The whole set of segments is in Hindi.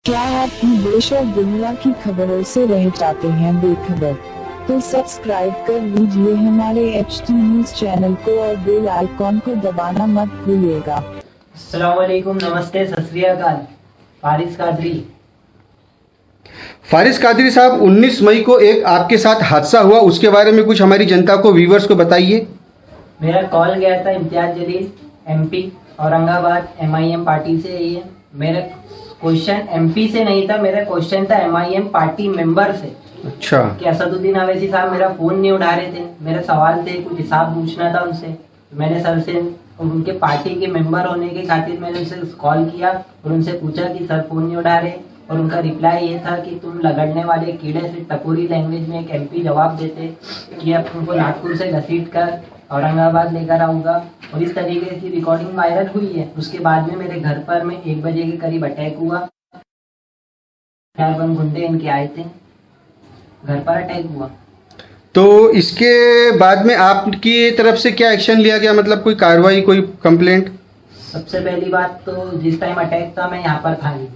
क्या आप भी देश और दुनिया की खबरों से रह जाते हैं बेखबर? तो सब्सक्राइब कर लीजिए हमारे HT न्यूज चैनल को और बेल आइकॉन को दबाना मत भूलिएगा। अस्सलाम वालेकुम, नमस्ते, सत श्री अकाल। फारिस कादरी साहब, 19 मई को एक आपके साथ हादसा हुआ, उसके बारे में कुछ हमारी जनता को, व्यूवर्स को बताइए। मेरा कॉल गया था Imtiaz Jaleel, MP Aurangabad, MIM party से। ये मेरा क्वेश्चन MP से नहीं था, मेरा क्वेश्चन था MIM पार्टी मेंबर से। अच्छा। कि असदुद्दीन अवैसी साहब मेरा फोन नहीं उठा रहे थे, मेरे सवाल थे, कुछ हिसाब पूछना था उनसे। मैंने सर से उनके पार्टी के मेंबर होने के खातिर मैंने उनसे कॉल किया और उनसे पूछा कि सर फोन नहीं उठा रहे, और उनका रिप्लाई ये था कि तुम लगड़ने वाले कीड़े से टकोरी लैंग्वेज में एक MP जवाब देते कि अब तुमको नागपुर से घसीट कर औरंगाबाद लेकर आऊंगा। और इस तरीके की रिकॉर्डिंग वायरल हुई है। उसके बाद में मेरे घर पर में 1 बजे के करीब अटैक हुआ। 4 गुंडे इनके आए थे, घर पर अटैक हुआ। तो इसके बाद में आपकी तरफ से क्या एक्शन लिया गया, मतलब कोई कार्रवाई, कोई कंप्लेंट? सबसे पहली बात तो जिस टाइम अटैक था मैं यहाँ पर था नहीं।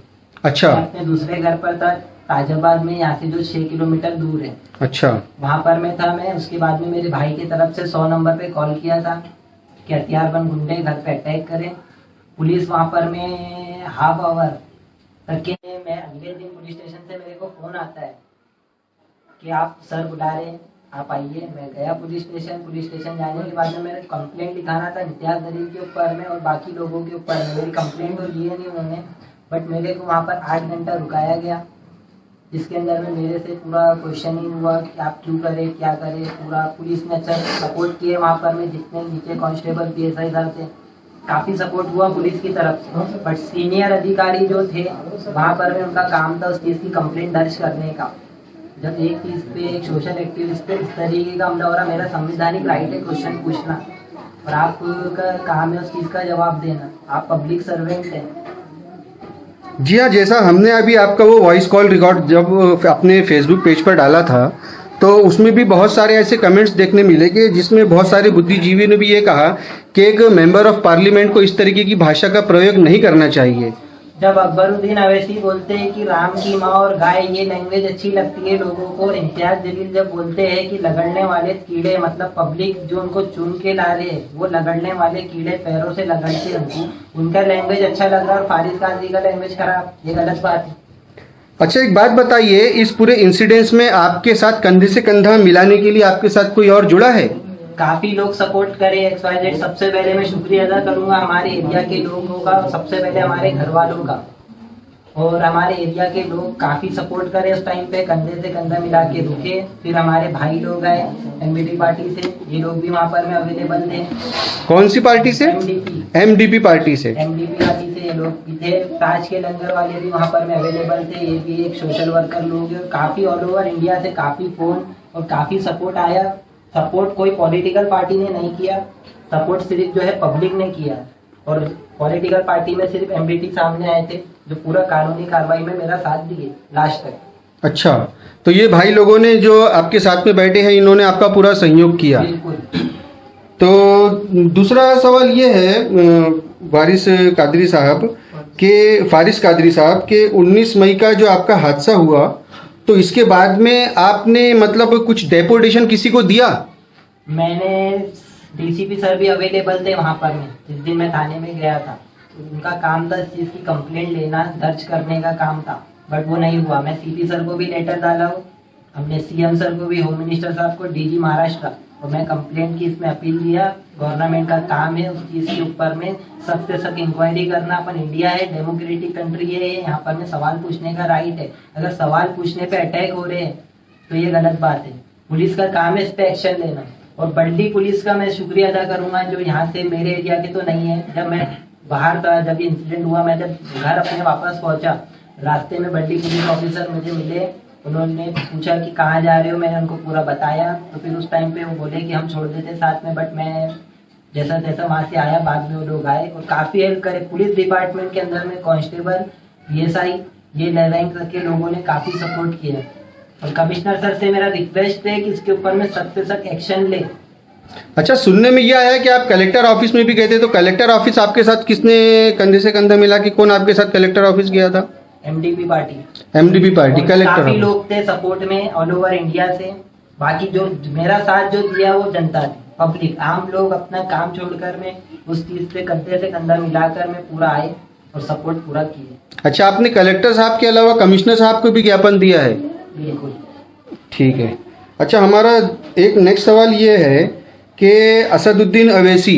अच्छा। मैं अपने दूसरे घर पर था, ताजाबाद में, यहाँ से जो 6 किलोमीटर दूर है। अच्छा। वहाँ पर मैं था मैं। उसके बाद में मेरे भाई की तरफ से 100 नंबर पे कॉल किया था कि हथियारबंद गुंडे घर पे अटैक करें। पुलिस वहाँ पर में हाफ आवर तक के, मैं अगले दिन पुलिस स्टेशन से मेरे को फोन आता है कि आप सर बुला रहे हैं, आप आइए। मैं गया पुलिस स्टेशन जाने के बाद में मैंने कंप्लेंट लिखाना था इम्तियाज जलील के ऊपर में और बाकी लोगों के ऊपर में। मेरी कंप्लेंट तो लिए नहीं उन्होंने, बट मेरे को वहाँ पर 8 घंटा रुकाया गया, जिसके अंदर में मेरे से पूरा क्वेश्चनिंग हुआ कि आप क्यों करें, क्या करें। पूरा पुलिस ने अच्छा सपोर्ट किए वहाँ पर में, जितने नीचे कांस्टेबल PSI साहब थे, काफ़ी सपोर्ट हुआ पुलिस की तरफ से। बट सीनियर अधिकारी जो थे वहाँ पर में, उनका काम था उस चीज़ की कंप्लेंट दर्ज करने का। जब एक चीज़ पे, एक सोशल एक्टिविस्ट पे इस तरीके का हमला हो रहा, मेरा संवैधानिक राइट है क्वेश्चन पूछना, और आपका काम है उस चीज़ का जवाब देना। आप पब्लिक सर्वेंट हैं। जी हाँ, जैसा हमने अभी आपका वो वॉइस कॉल रिकॉर्ड जब अपने फेसबुक पेज पर डाला था, तो उसमें भी बहुत सारे ऐसे कमेंट्स देखने मिले कि जिसमें बहुत सारे बुद्धिजीवी ने भी ये कहा कि एक मेंबर ऑफ पार्लियामेंट को इस तरीके की भाषा का प्रयोग नहीं करना चाहिए। जब अकबरुद्दीन अवैसी बोलते हैं कि राम की माँ और गाय, ये लैंग्वेज अच्छी लगती है लोगों को, और इम्तियाज जलील जब बोलते हैं कि लगड़ने वाले कीड़े, मतलब पब्लिक जो उनको चुन के ला रहे हैं वो लगड़ने वाले कीड़े पैरों से लगड़ते हैं, उनका लैंग्वेज अच्छा लग रहा है और फारिस कादरी का लैंग्वेज खराब, ये गलत बात है। अच्छा, एक बात बताइए, इस पूरे इंसिडेंस में आपके साथ कंधे से कंधा मिलाने के लिए आपके साथ कोई और जुड़ा है? काफी लोग सपोर्ट करे, XYZ। सबसे पहले मैं शुक्रिया अदा करूंगा हमारे एरिया के लोगों का, सबसे पहले हमारे घर वालों का, और हमारे एरिया के लोग काफी सपोर्ट करे उस टाइम पे, कंधे से कंधा मिला के रुके। फिर हमारे भाई लोग आए MDP पार्टी से, ये लोग भी वहाँ पर में अवेलेबल थे। कौन सी पार्टी से? MDP पार्टी से। MDP पार्टी से ये लोग भी थे। ताज के लंगर वाले भी वहाँ पर में अवेलेबल थे, ये भी एक सोशल वर्कर लोग हैं। काफी ऑल ओवर इंडिया से काफी फोन और काफी सपोर्ट आया। सपोर्ट कोई पॉलिटिकल पार्टी ने नहीं किया, सपोर्ट सिर्फ जो है पब्लिक ने किया, और पॉलिटिकल पार्टी में सिर्फ MDP सामने आए थे जो पूरा कानूनी कार्रवाई में मेरा साथ दिए लास्ट तक। अच्छा, तो ये भाई लोगों ने जो आपके साथ में बैठे हैं, इन्होंने आपका पूरा सहयोग किया। बिल्कुल। तो दूसरा सवाल ये है फारिस कादरी साहब के 19 मई का जो आपका हादसा हुआ, तो इसके बाद में आपने मतलब कुछ डेपुटेशन किसी को दिया? मैंने DCP सर भी अवेलेबल थे वहाँ पर में, जिस दिन मैं थाने में गया था। उनका काम था इस चीज़ की कंप्लेंट लेना, दर्ज करने का काम था, बट वो नहीं हुआ। मैं CP सर को भी लेटर डाला हूँ, हमने CM सर को भी, होम मिनिस्टर साहब को, DG महाराष्ट्र, और मैं कंप्लेंट की इसमें अपील दिया। गवर्नमेंट का काम है उस चीज़ के ऊपर में सख्त से सख्त इंक्वायरी करना। अपन इंडिया है, डेमोक्रेटिक कंट्री है, यहाँ पर में सवाल पूछने का राइट है। अगर सवाल पूछने पे अटैक हो रहे हैं तो ये गलत बात है। पुलिस का काम है इस पे एक्शन लेना, और बल्टी पुलिस का मैं शुक्रिया अदा करूंगा जो यहाँ से, मेरे एरिया के तो नहीं है। जब मैं बाहर था, जब इंसिडेंट हुआ, मैं जब घर अपने वापस पहुंचा, रास्ते में बल्टी पुलिस ऑफिसर मुझे मिले। उन्होंने पूछा कि कहाँ जा रहे हो, मैंने उनको पूरा बताया। तो फिर उस टाइम पे वो बोले कि हम छोड़ देते साथ में, बट मैं जैसा तैसा वहाँ से आया। बाद में वो लोग आए और काफ़ी हेल्प करे। पुलिस डिपार्टमेंट के अंदर में कांस्टेबल, PSI, ये रैंक के लोगों ने काफ़ी सपोर्ट किया। और कमिश्नर सर से मेरा रिक्वेस्ट है कि इसके ऊपर में सख्त से सख्त एक्शन ले। अच्छा, सुनने में ये आया कि आप कलेक्टर ऑफिस में भी गए थे, तो कलेक्टर ऑफिस आपके साथ किसने कंधे से कंधा मिला कि कौन आपके साथ कलेक्टर ऑफिस गया था? MDP party. एमडीपी पार्टी और कलेक्टर काफी हो। लोग थे सपोर्ट में ऑल ओवर इंडिया से। बाकी जो मेरा साथ जो दिया वो जनता थी, पब्लिक, आम लोग अपना काम छोड़कर में उस चीज पे कंधे से कंधा मिलाकर में पूरा आए और सपोर्ट पूरा किए। अच्छा, आपने कलेक्टर साहब के अलावा कमिश्नर साहब को भी ज्ञापन दिया है? बिल्कुल। ठीक है। अच्छा, हमारा एक नेक्स्ट सवाल ये है कि असदुद्दीन अवैसी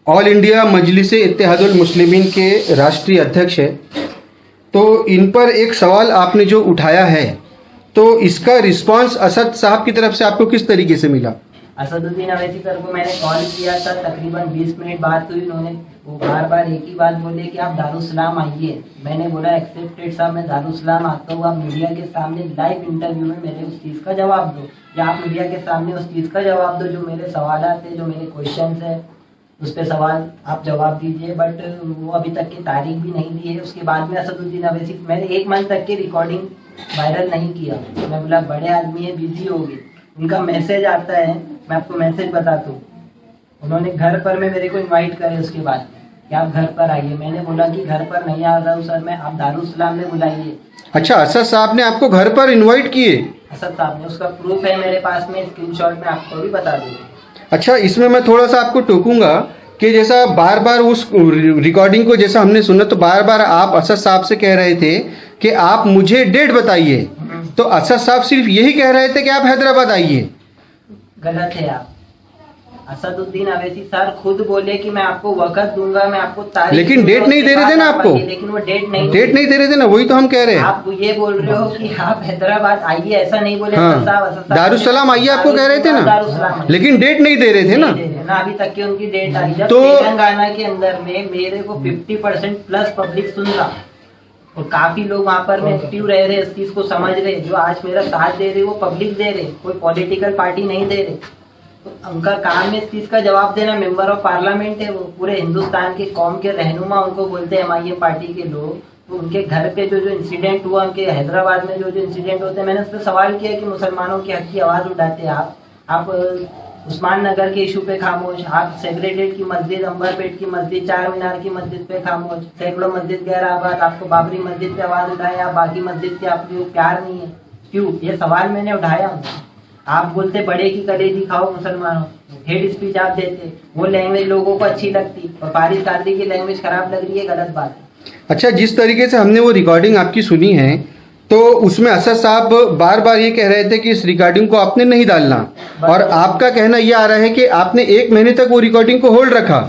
ऑल इंडिया मजलिस इत्तेहादुल मुस्लिमीन के राष्ट्रीय अध्यक्ष है, तो इन पर एक सवाल आपने जो उठाया है, तो इसका रिस्पांस असद साहब की तरफ से आपको किस तरीके से मिला? असदुद्दीन अवैसी सर को मैंने कॉल किया था, तकरीबन 20 मिनट बात हुई। उन्होंने वो बार बार एक ही बात बोले कि आप दारुसलाम आइए। मैंने बोला एक्सेप्टेड साहब, मैं दारुसलाम आता हूँ, आप मीडिया के सामने लाइव इंटरव्यू में मेरे उस चीज़ का जवाब दो, या आप मीडिया के सामने उस चीज़ का जवाब दो जो मेरे सवाल थे, जो मेरे क्वेश्चन है, उस पर सवाल आप जवाब दीजिए। बट वो अभी तक की तारीख भी नहीं दी है। उसके बाद में असदुद्दीन अवैसी, मैंने 1 मंथ तक की रिकॉर्डिंग वायरल नहीं किया। मैं बोला बड़े आदमी है, बिजी हो गए। उनका मैसेज आता है, मैं आपको मैसेज बताता हूँ। उन्होंने घर पर में मेरे को इनवाइट करे उसके बाद कि आप घर पर आइए। मैंने बोला कि घर पर नहीं आ रहा हूँ सर मैं, आप दारुसलाम में बुलाइए। अच्छा, असद साहब ने आपको घर पर इनवाइट किए? असद साहब ने, उसका प्रूफ है मेरे पास में, स्क्रीनशॉट में आपको भी बता दूँगा। अच्छा, इसमें मैं थोड़ा सा आपको टोकूंगा कि जैसा बार बार उस रिकॉर्डिंग को जैसा हमने सुना, तो बार बार आप असद साहब से कह रहे थे कि आप मुझे डेट बताइए, तो असद साहब सिर्फ यही कह रहे थे कि आप हैदराबाद आइए। गलत है आप। असदुद्दीन अवैसी सर खुद बोले कि मैं आपको वक्त दूंगा, मैं आपको तारीख, लेकिन डेट नहीं दे रहे थे ना आपको? लेकिन वो डेट नहीं दे रहे थे ना, वही तो हम कह रहे हैं। आप ये बोल रहे हो कि आप हैदराबाद आइए, ऐसा नहीं बोले। हाँ, दारुसलाम आइए आपको कह रहे थे ना, लेकिन डेट नहीं दे रहे थे ना अभी तक की उनकी डेट आई। जब तो तेलंगाना के अंदर में मेरे को 50% प्लस पब्लिक सुन रहा और काफी लोग वहाँ पर में एक्टिव रह रहे, इस चीज को समझ रहे, जो आज मेरा साथ दे रहे वो पब्लिक दे रहे, कोई पॉलिटिकल पार्टी नहीं दे रहे। तो उनका काम है इस चीज का जवाब देना। मेंबर ऑफ पार्लियामेंट है वो, पूरे हिंदुस्तान के कौम के रहनुमा उनको बोलते हैं MIM पार्टी के लोग। तो उनके घर पे जो इंसिडेंट हुआ, उनके हैदराबाद में जो इंसिडेंट होते हैं, मैंने उस पर सवाल किया कि मुसलमानों के हक की आवाज उठाते हैं आप उस्मान नगर के इशू पे खामोश, आप सेक्रेटरीट की मस्जिद, अंबरपेट की मस्जिद, चार मीनार की मस्जिद पे खामोश, सैकड़ों मस्जिद गैराबाद, आपको बाबरी मस्जिद पे आवाज उठाए, आप बाकी मस्जिद से आपको प्यार नहीं है, क्यों? ये सवाल मैंने उठाया। आप बोलते बड़े की कलेजी खाओ मुसलमानों, हेड स्पीच आप देते, वो लैंग्वेज लोगों को अच्छी लगती और फारिस कादरी की लैंग्वेज खराब लग रही है, गलत बात है। अच्छा, जिस तरीके से हमने वो रिकॉर्डिंग आपकी सुनी है, तो उसमें असद साहब बार बार ये कह रहे थे कि इस रिकॉर्डिंग को आपने नहीं डालना, और आपका कहना ये आ रहा है कि आपने 1 महीने तक वो रिकॉर्डिंग को होल्ड रखा।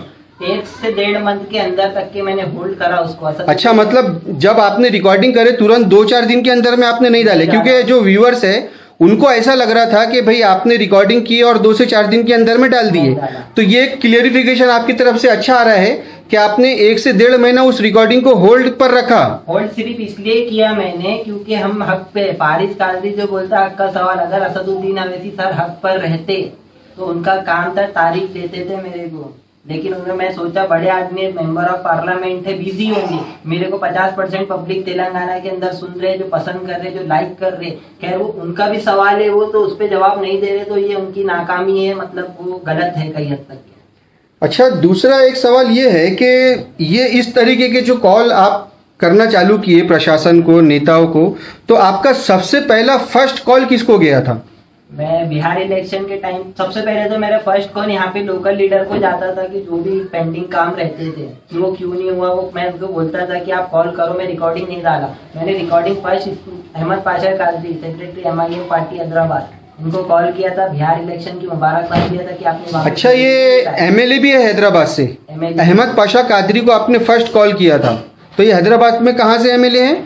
1 से 1.5 मंथ के अंदर तक के मैंने होल्ड करा उसको। अच्छा, मतलब जब आपने रिकॉर्डिंग करे तुरंत 2-4 दिन के अंदर में आपने नहीं डाले, क्योंकि जो व्यूअर्स है उनको ऐसा लग रहा था कि भाई आपने रिकॉर्डिंग की और 2 से 4 दिन के अंदर में डाल दिए। तो ये क्लियरिफिकेशन आपकी तरफ से अच्छा आ रहा है कि आपने 1 से 1.5 महीना उस रिकॉर्डिंग को होल्ड पर रखा। होल्ड सिर्फ इसलिए किया मैंने क्योंकि हम हक पे, फारिस कादरी जो बोलता हक का सवाल, अगर असदुद्दीन अवैसी सर हक पर रहते तो उनका काम था तारीख देते थे मेरे को। लेकिन उन्हें मैं सोचा बड़े आदमी, मेंबर ऑफ पार्लियामेंट है, बिजी होंगे, मेरे को 50% पब्लिक तेलंगाना के अंदर सुन रहे, जो पसंद कर रहे, जो लाइक कर रहे, खैर वो उनका भी सवाल है, वो तो उस पर जवाब नहीं दे रहे, तो ये उनकी नाकामी है, मतलब वो गलत है कई हद तक। अच्छा, दूसरा एक सवाल ये है कि ये इस तरीके के जो कॉल आप करना चालू किए प्रशासन को, नेताओं को, तो आपका सबसे पहला फर्स्ट कॉल किसको गया था? मैं बिहार इलेक्शन के टाइम सबसे पहले तो मेरा फर्स्ट कॉल यहाँ पे लोकल लीडर को जाता था कि जो भी पेंडिंग काम रहते थे कि वो क्यों नहीं हुआ, वो मैं उनको बोलता था कि आप कॉल करो, मैं रिकॉर्डिंग नहीं डाला। मैंने recording first Ahmed Pasha Qadri, secretary MIM party Hyderabad, उनको कॉल किया था, बिहार इलेक्शन की मुबारकबाद दिया था कि आपने। अच्छा, ये MLA भी है हैदराबाद से, अहमद पाशा कादरी को आपने फर्स्ट कॉल किया था, तो ये हैदराबाद में कहाँ से MLA है?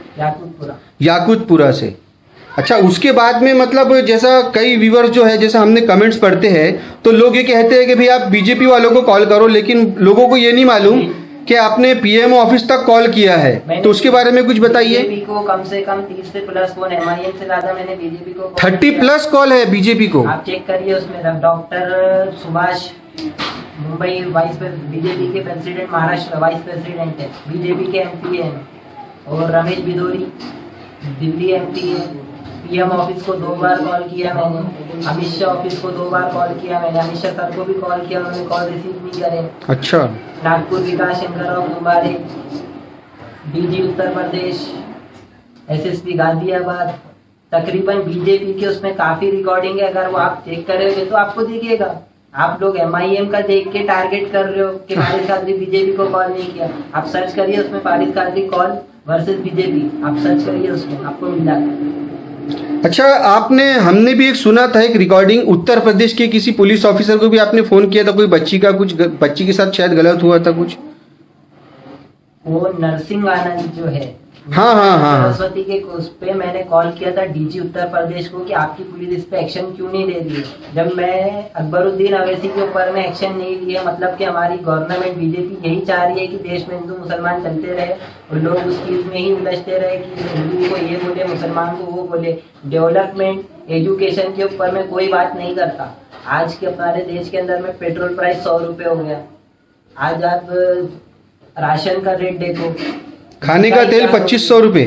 याकूतपुरा से। अच्छा, उसके बाद में मतलब जैसा कई व्यूअर्स जो है, जैसा हमने कमेंट्स पढ़ते हैं, तो लोग ये कहते हैं कि भाई आप बीजेपी वालों को कॉल करो, लेकिन लोगों को ये नहीं मालूम कि आपने PMO ऑफिस तक कॉल किया है, तो उसके बारे में कुछ बताइए। बीजेपी को कम से कम 30 से प्लस फोन, MIM से ज्यादा मैंने बीजेपी को 30 प्लस कॉल है बीजेपी को। आप चेक करिए, उसमें डॉक्टर सुभाष मुंबई बीजेपी के प्रेसिडेंट, महाराष्ट्र वाइस प्रेसिडेंट है, बीजेपी के MP है, और रमेश बिदोरी दिल्ली MP है। PM ऑफिस को 2 बार कॉल किया मैंने, अमित शाह ऑफिस को 2 बार कॉल किया मैंने, अमित शाह सर को भी कॉल किया, उन्होंने कॉल रिसीव नहीं करे। अच्छा, नागपुर विकास शंकर राव दुबारे, DG उत्तर प्रदेश, एसएसपी गाजियाबाद, तकरीबन बीजेपी के उसमें काफी रिकॉर्डिंग है, अगर वो आप चेक करोगे तो आपको दिखेगा। आप लोग MIM का देख के टारगेट कर रहे हो कि फारिस कादरी बीजेपी को कॉल नहीं किया। आप सर्च करिए उसमें Faris Qadri call versus BJP, आप सर्च करिए उसमें आपको मिल जाएगा। अच्छा, हमने भी एक सुना था, एक रिकॉर्डिंग उत्तर प्रदेश के किसी पुलिस ऑफिसर को भी आपने फोन किया था, कोई बच्ची के साथ शायद गलत हुआ था कुछ। वो नरसिंह आनंद जो है, हाँ। सरस्वती के उस पे मैंने कॉल किया था DG उत्तर प्रदेश को कि आपकी पुलिस इस पे एक्शन क्यों नहीं ले रही है। जब मैं अकबरुद्दीन अवैसी के ऊपर में एक्शन नहीं लिया, मतलब कि हमारी गवर्नमेंट बीजेपी यही चाह रही है कि देश में हिंदू मुसलमान चलते रहे और लोग उस चीज में ही उलझते रहे कि हिंदू को ये बोले मुसलमान को वो बोले। डेवलपमेंट एजुकेशन के ऊपर में कोई बात नहीं करता। आज के हमारे देश के अंदर में पेट्रोल प्राइस 100 रुपये हो गया। आज आप राशन का रेट देखो, खाने का तेल 2500 रुपए।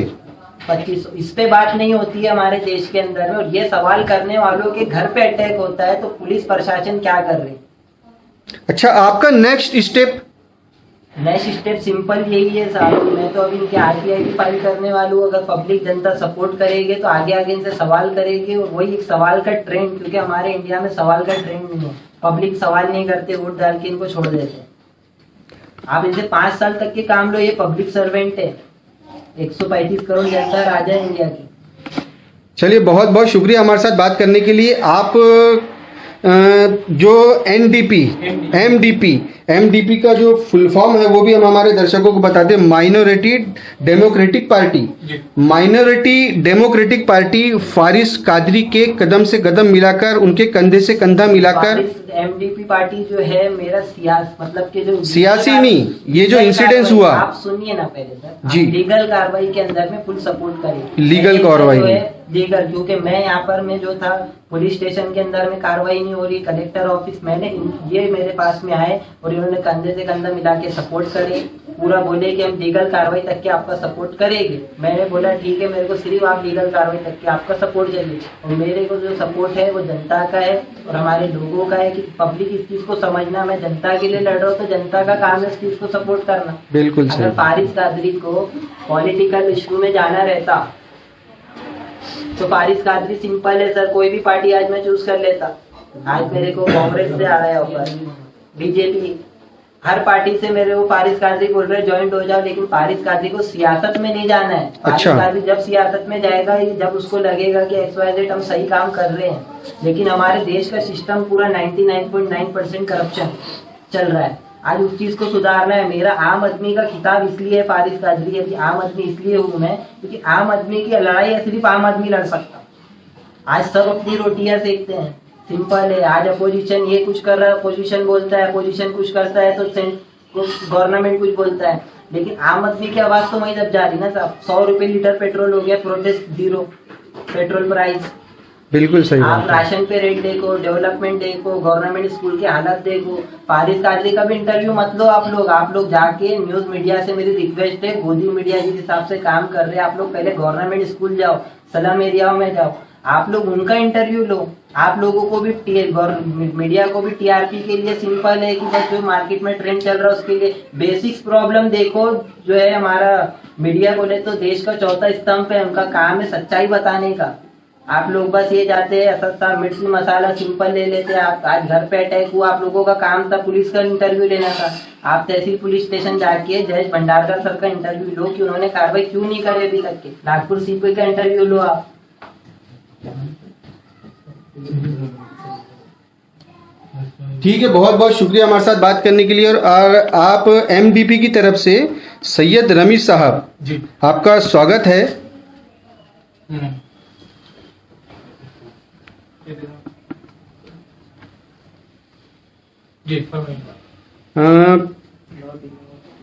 2500, इस पे बात नहीं होती है हमारे देश के अंदर में। और ये सवाल करने वालों के घर पे अटैक होता है तो पुलिस प्रशासन क्या कर रही? अच्छा, आपका नेक्स्ट स्टेप सिंपल यही है साहब। मैं तो अभी इनके RTI की फाइल करने वाला हूँ। अगर पब्लिक जनता सपोर्ट करेगी तो आगे आगे इनसे सवाल करेगी, और वही एक सवाल का ट्रेंड, क्योंकि हमारे इंडिया में सवाल का ट्रेंड नहीं है। पब्लिक सवाल नहीं करते, वोट डाल के इनको छोड़ देते। आप इनसे 5 साल तक के काम लो, ये पब्लिक सर्वेंट है। 135 करोड़ जनता राजा है इंडिया की। चलिए, बहुत बहुत शुक्रिया हमारे साथ बात करने के लिए। आप जो MDP का जो फुल फॉर्म है वो भी हम हमारे दर्शकों को बताते हैं। Minority democratic party Faris Qadri के कदम से कदम मिलाकर, उनके कंधे से कंधा मिलाकर। MDP पार्टी जो है मेरा मतलब के जो सियासी नहीं, ये जो इंसिडेंस हुआ, आप सुनिए ना पहले सर जी। लीगल कार्रवाई के अंदर में फुल सपोर्ट करें। लीगल कार्रवाई लीगल, क्योंकि मैं यहाँ पर में जो था पुलिस स्टेशन के अंदर में कार्रवाई नहीं हो रही, कलेक्टर ऑफिस ये मेरे पास में आए और इन्होंने कंधे से कंधा मिला के सपोर्ट करे, पूरा बोले कि हम लीगल कार्रवाई तक के आपका सपोर्ट करेंगे। मैंने बोला ठीक है, मेरे को सिर्फ आप लीगल कार्रवाई तक के आपका सपोर्ट चाहिए। और मेरे को जो सपोर्ट है वो जनता का है और हमारे लोगों का है कि पब्लिक इस चीज को समझना। मैं जनता के लिए लड़ रहा हूँ तो जनता का काम है इस चीज को सपोर्ट करना। बिल्कुल अगर फारिस कादरी को पॉलिटिकल इशू में जाना रहता तो फारिस कादरी सिंपल है सर, कोई भी पार्टी आज मैं चूज कर लेता। आज मेरे को कांग्रेस से आ रहा है ऑफर, बीजेपी, हर पार्टी से मेरे को फारिस कादरी बोल रहे ज्वाइंट हो जाओ, लेकिन फारिस कादरी को सियासत में नहीं जाना है। फारिस कादरी जब सियासत में जाएगा, जब उसको लगेगा कि XYZ हम सही काम कर रहे हैं। लेकिन हमारे देश का सिस्टम पूरा 99.9% करप्शन चल रहा है। आज उस चीज को सुधारना है। मेरा आम आदमी का खिताब इसलिए है फारिस कादरी, अभी आम आदमी इसलिए हूँ मैं क्योंकि आम आदमी की लड़ाई सिर्फ आम आदमी लड़ सकता। आज सब अपनी रोटियां सेकते हैं, सिंपल है। आज अपोजिशन ये कुछ कर रहा है, अपोजिशन बोलता है, अपोजिशन कुछ करता है तो गवर्नमेंट कुछ बोलता है, लेकिन आम आदमी की आवाज तो वहीं दब जा रही ना साहब। 100 रुपए लीटर पेट्रोल हो गया, प्रोटेस्ट 0 पेट्रोल प्राइस। बिल्कुल सही। आप राशन पे रेट देखो, डेवलपमेंट देखो, गवर्नमेंट स्कूल की हालत देखो। फारिस कादरी का भी इंटरव्यू मत लो आप लोग जाके न्यूज मीडिया से मेरी रिक्वेस्ट है, गोदी मीडिया जिस हिसाब से काम कर रहे हैं, आप लोग पहले गवर्नमेंट स्कूल जाओ, स्लम एरियाओं में जाओ, आप लोग उनका इंटरव्यू लो। आप लोगों को भी मीडिया को भी TRP के लिए सिंपल है कि बस जो मार्केट में ट्रेंड चल रहा है उसके लिए बेसिक्स प्रॉब्लम देखो। जो है हमारा मीडिया बोले तो देश का चौथा स्तंभ है, उनका काम है सच्चाई बताने का। आप लोग बस ये जाते हैं सस्ता मिर्ची मसाला सिंपल ले लेते हैं। आप आज घर पे अटैक हुआ, आप लोगों का काम था पुलिस का इंटरव्यू लेना था। आप तहसील पुलिस स्टेशन जाके जज भंडारकर सर का इंटरव्यू लो कि उन्होंने कार्रवाई क्यों नहीं करे अभी तक के। नागपुर CP का इंटरव्यू लो आप। ठीक है, बहुत बहुत शुक्रिया हमारे साथ बात करने के लिए। और आप MDP की तरफ से सैयद रमीज साहब जी, आपका स्वागत है।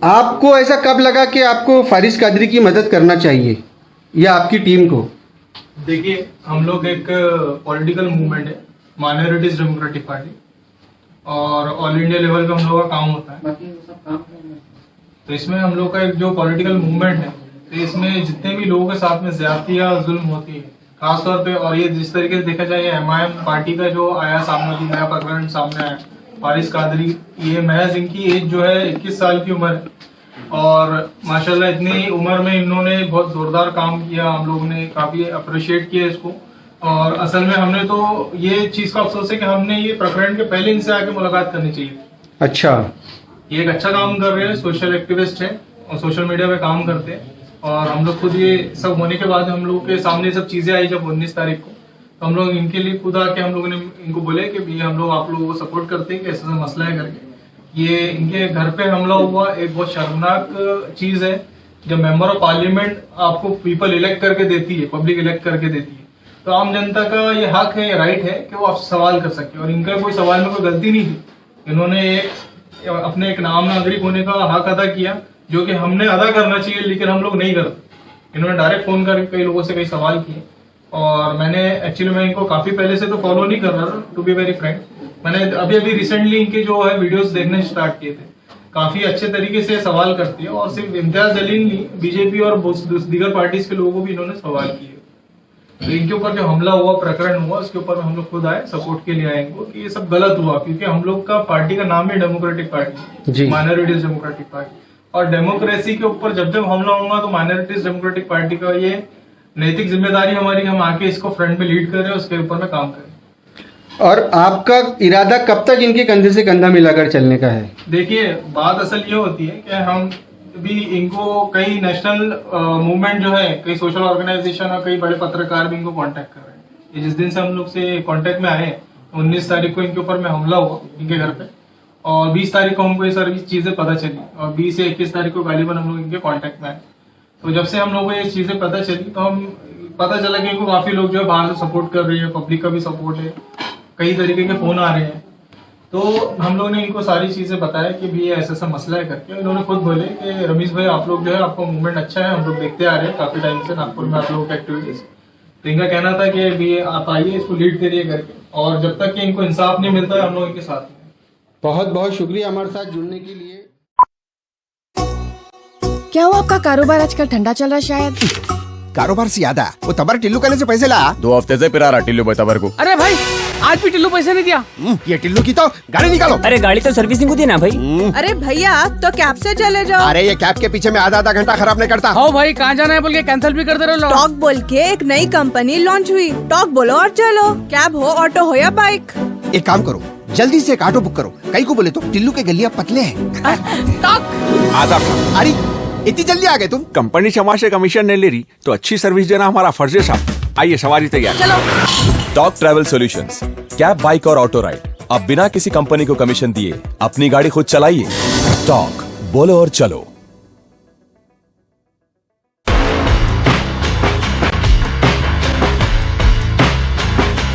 आपको ऐसा कब लगा कि आपको फारिस कादरी की मदद करना चाहिए या आपकी टीम को? देखिए, हम लोग एक पॉलिटिकल मूवमेंट है, माइनॉरिटीज डेमोक्रेटिक पार्टी, और ऑल इंडिया लेवल पे हम लोग का काम होता है। तो इसमें हम लोग का एक जो पॉलिटिकल मूवमेंट है, तो इसमें जितने भी लोगों के साथ में ज्यादती या जुल्म होती है खासतौर पे, और ये जिस तरीके से देखा जाए MIM पार्टी का जो आया सामने, नया प्रकरण सामने आया फारिस कादरी, ये महज इनकी एज जो है 21 साल की उम्र है, और माशाल्लाह इतनी उम्र में इन्होंने बहुत जोरदार काम किया, हम लोगों ने काफी अप्रिशिएट किया इसको। और असल में हमने तो ये चीज का अफसोस है कि हमने ये प्रकरण के पहले इनसे आके मुलाकात करनी चाहिए। अच्छा, ये एक अच्छा काम कर रहे हैं, सोशल एक्टिविस्ट है और सोशल मीडिया पे काम करते हैं। और हम लोग खुद ये सब होने के बाद हम लोग के सामने सब चीजें आई जब 19 तारीख को, तो हम लोग इनके लिए खुद आके हम लोगों ने इनको बोले कि भैया हम लोग आप लोगों को सपोर्ट करते हैं कि ऐसा मसला है करके। ये इनके घर पे हमला हुआ एक बहुत शर्मनाक चीज है। जब मेंबर ऑफ पार्लियामेंट आपको पीपल इलेक्ट करके देती है, पब्लिक इलेक्ट करके देती है, तो आम जनता का ये हक है, राइट है कि वो आप सवाल कर सकते हैं। और इनका कोई सवाल में कोई गलती नहीं थी। इन्होंने अपने एक नाम नागरिक होने का हक अदा किया, जो कि हमने अदा करना चाहिए, लेकिन हम लोग नहीं करते। इन्होंने डायरेक्ट फोन करके कई लोगों से कई सवाल किए। और मैं इनको काफी पहले से तो फॉलो नहीं कर रहा था, टू बी वेरी फ्रैंक। मैंने अभी रिसेंटली इनके जो है वीडियोस देखने स्टार्ट किए थे। काफी अच्छे तरीके से सवाल करती है और सिर्फ इम्तियाज जलील नहीं, बीजेपी और दीगर पार्टीज के लोगों को भी इन्होंने सवाल किए। तो इनके ऊपर जो हमला हुआ, प्रकरण हुआ, उसके ऊपर हम लोग खुद आए, सपोर्ट के लिए आए इनको कि ये सब गलत हुआ। क्योंकि हम लोग का पार्टी का नाम है democratic party, minorities democratic party. और डेमोक्रेसी के ऊपर जब हमला होगा तो माइनॉरिटीज डेमोक्रेटिक पार्टी का ये नैतिक जिम्मेदारी हमारी, हम आके इसको फ्रंट में लीड करें, उसके ऊपर में काम करें। और आपका इरादा कब तक इनके कंधे से कंधा मिलाकर चलने का है? देखिए, बात असल ये होती है कि हम भी इनको कई नेशनल मूवमेंट जो है, कई सोशल ऑर्गेनाइजेशन और कई बड़े पत्रकार भी इनको कांटेक्ट कर रहे हैं। ये जिस दिन से हम लोग से कांटेक्ट में आए, 19 तारीख को इनके ऊपर में हमला हुआ इनके घर पे, और 20 तारीख को हमको ये सारी चीजें पता चली, और 20 से 21 तारीख को गालिबन हम लोग इनके कांटेक्ट में आए। तो जब से हम लोगों को ये चीजें पता चली, तो हम पता चला कि इनको काफी लोग जो है बाहर से सपोर्ट कर रही है, पब्लिक का भी सपोर्ट है, कई तरीके के फोन आ रहे हैं। तो हम लोग ने इनको सारी चीजें बताया कि भी ऐसा ऐसा मसला है करके। इन्होंने खुद बोले कि रमेश भाई आप लोग जो है, आपका मूवमेंट अच्छा है, हम लोग देखते आ रहे हैं काफी टाइम से नागपुर में आप लोगों की एक्टिविटीज। तो इनका कहना था कि भी आप आइए, इसको लीड करिए करके, और जब तक कि इनको इंसाफ नहीं मिलता है हम लोग इनके साथ हैं। बहुत बहुत शुक्रिया हमारे साथ जुड़ने के लिए। क्या हुआ, आपका कारोबार आजकल ठंडा चल रहा है शायद? कारोबार से याद आया, वो तबर टिल्लू कहने से पैसे ला। 2 हफ्ते से पिरा रहा टिल्लू भाई तबर को। अरे भाई, आज भी टिल्लू पैसे नहीं दिया। ये टिल्लू की तो गाड़ी निकालो। अरे गाड़ी तो सर्विसिंग होती है ना भाई। अरे भैया, तो कैब से चले जाओ। अरे ये कैब के पीछे में आधा घंटा खराब नहीं करता। हो भाई, कहाँ जाना है बोल के कैंसिल भी करते रहो। टॉक बोल के एक नई कंपनी लॉन्च हुई। टॉक बोलो और चलो, कैब हो, ऑटो हो या बाइक। एक काम करो, जल्दी से एक ऑटो बुक करो। कई को बोले तो टिल्लू के गलिया पतले हैं। टॉक आधा। अरे इतनी जल्दी आ गए तुम? कंपनी क्षमा से कमीशन नहीं ले रही तो अच्छी सर्विस देना हमारा फर्ज है साहब। आइए, सवारी तैयार। चलो। Talk travel solutions, cab, bike और ऑटो राइड। अब बिना किसी कंपनी को कमीशन दिए अपनी गाड़ी खुद चलाइए। टॉक, बोलो और चलो।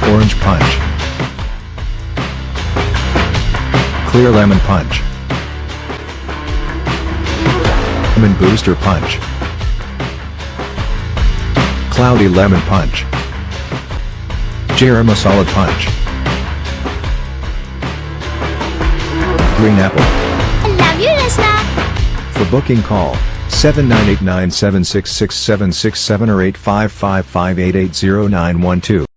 Orange Punch, Clear Lemon Punch, Lemon Booster Punch, Cloudy Lemon Punch, Jera Masala Punch, Green Apple. I love you, Rasna. For booking, call 7989766767 or 8555880912.